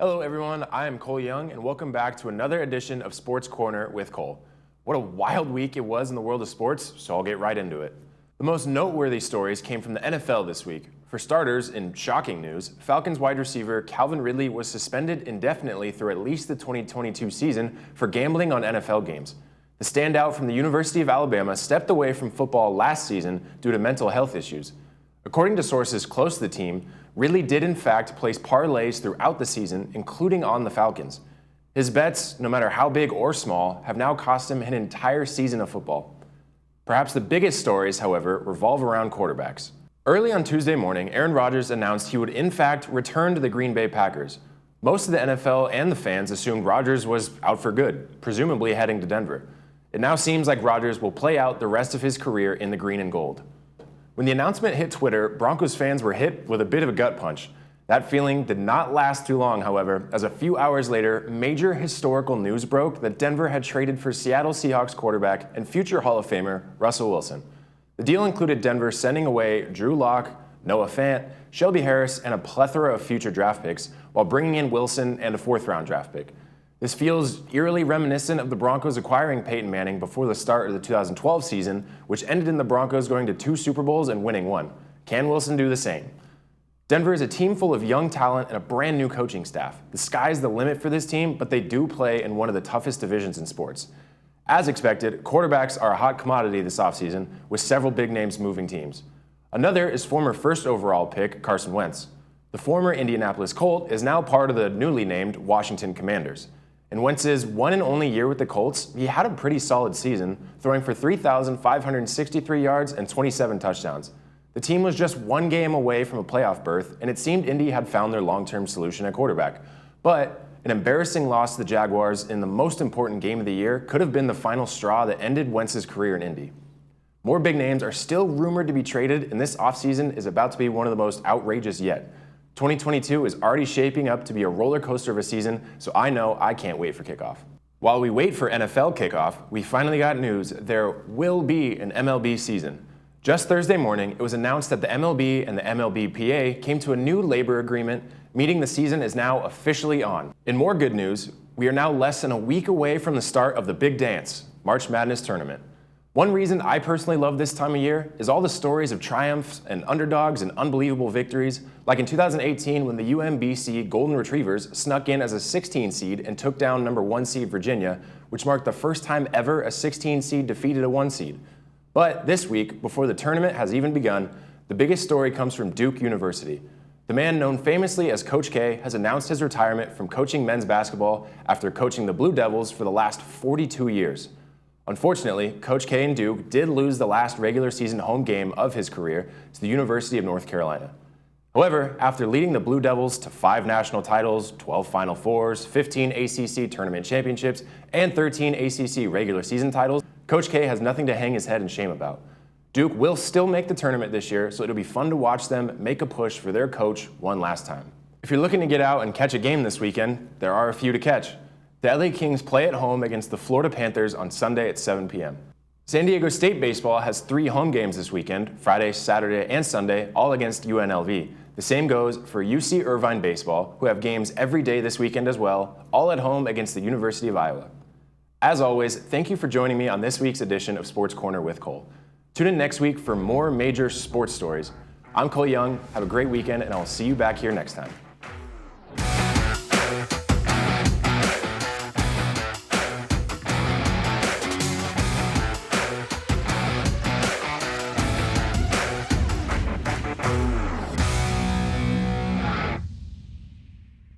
Hello everyone, I am Cole Young and welcome back to another edition of Sports Corner with Cole. What a wild week it was in the world of sports, so I'll get right into it. The most noteworthy stories came from the NFL this week. For starters, in shocking news, Falcons wide receiver Calvin Ridley was suspended indefinitely through at least the 2022 season for gambling on NFL games. The standout from the University of Alabama stepped away from football last season due to mental health issues. According to sources close to the team, Ridley did in fact place parlays throughout the season, including on the Falcons. His bets, no matter how big or small, have now cost him an entire season of football. Perhaps the biggest stories, however, revolve around quarterbacks. Early on Tuesday morning, Aaron Rodgers announced he would in fact return to the Green Bay Packers. Most of the NFL and the fans assumed Rodgers was out for good, presumably heading to Denver. It now seems like Rodgers will play out the rest of his career in the green and gold. When the announcement hit Twitter, Broncos fans were hit with a bit of a gut punch. That feeling did not last too long, however, as a few hours later, major historical news broke that Denver had traded for Seattle Seahawks quarterback and future Hall of Famer Russell Wilson. The deal included Denver sending away Drew Lock, Noah Fant, Shelby Harris, and a plethora of future draft picks, while bringing in Wilson and a fourth-round draft pick. This feels eerily reminiscent of the Broncos acquiring Peyton Manning before the start of the 2012 season, which ended in the Broncos going to 2 Super Bowls and winning 1. Can Wilson do the same? Denver is a team full of young talent and a brand new coaching staff. The sky's the limit for this team, but they do play in one of the toughest divisions in sports. As expected, quarterbacks are a hot commodity this offseason, with several big names moving teams. Another is former first overall pick Carson Wentz. The former Indianapolis Colt is now part of the newly named Washington Commanders. In Wentz's one and only year with the Colts, he had a pretty solid season, throwing for 3,563 yards and 27 touchdowns. The team was just one game away from a playoff berth, and it seemed Indy had found their long-term solution at quarterback. But an embarrassing loss to the Jaguars in the most important game of the year could have been the final straw that ended Wentz's career in Indy. More big names are still rumored to be traded, and this offseason is about to be one of the most outrageous yet. 2022 is already shaping up to be a roller coaster of a season, so I know I can't wait for kickoff. While we wait for NFL kickoff, we finally got news there will be an MLB season. Just Thursday morning, it was announced that the MLB and the MLBPA came to a new labor agreement, meaning the season is now officially on. In more good news, we are now less than a week away from the start of the big dance, March Madness tournament. One reason I personally love this time of year is all the stories of triumphs and underdogs and unbelievable victories, like in 2018 when the UMBC Golden Retrievers snuck in as a 16 seed and took down number 1 seed Virginia, which marked the first time ever a 16 seed defeated a 1 seed. But this week, before the tournament has even begun, the biggest story comes from Duke University. The man known famously as Coach K has announced his retirement from coaching men's basketball after coaching the Blue Devils for the last 42 years. Unfortunately, Coach K and Duke did lose the last regular season home game of his career to the University of North Carolina. However, after leading the Blue Devils to 5 national titles, 12 Final Fours, 15 ACC tournament championships, and 13 ACC regular season titles, Coach K has nothing to hang his head in shame about. Duke will still make the tournament this year, so it'll be fun to watch them make a push for their coach one last time. If you're looking to get out and catch a game this weekend, there are a few to catch. The LA Kings play at home against the Florida Panthers on Sunday at 7 p.m. San Diego State baseball has 3 home games this weekend, Friday, Saturday, and Sunday, all against UNLV. The same goes for UC Irvine baseball, who have games every day this weekend as well, all at home against the University of Iowa. As always, thank you for joining me on this week's edition of Sports Corner with Cole. Tune in next week for more major sports stories. I'm Cole Young, have a great weekend, and I'll see you back here next time.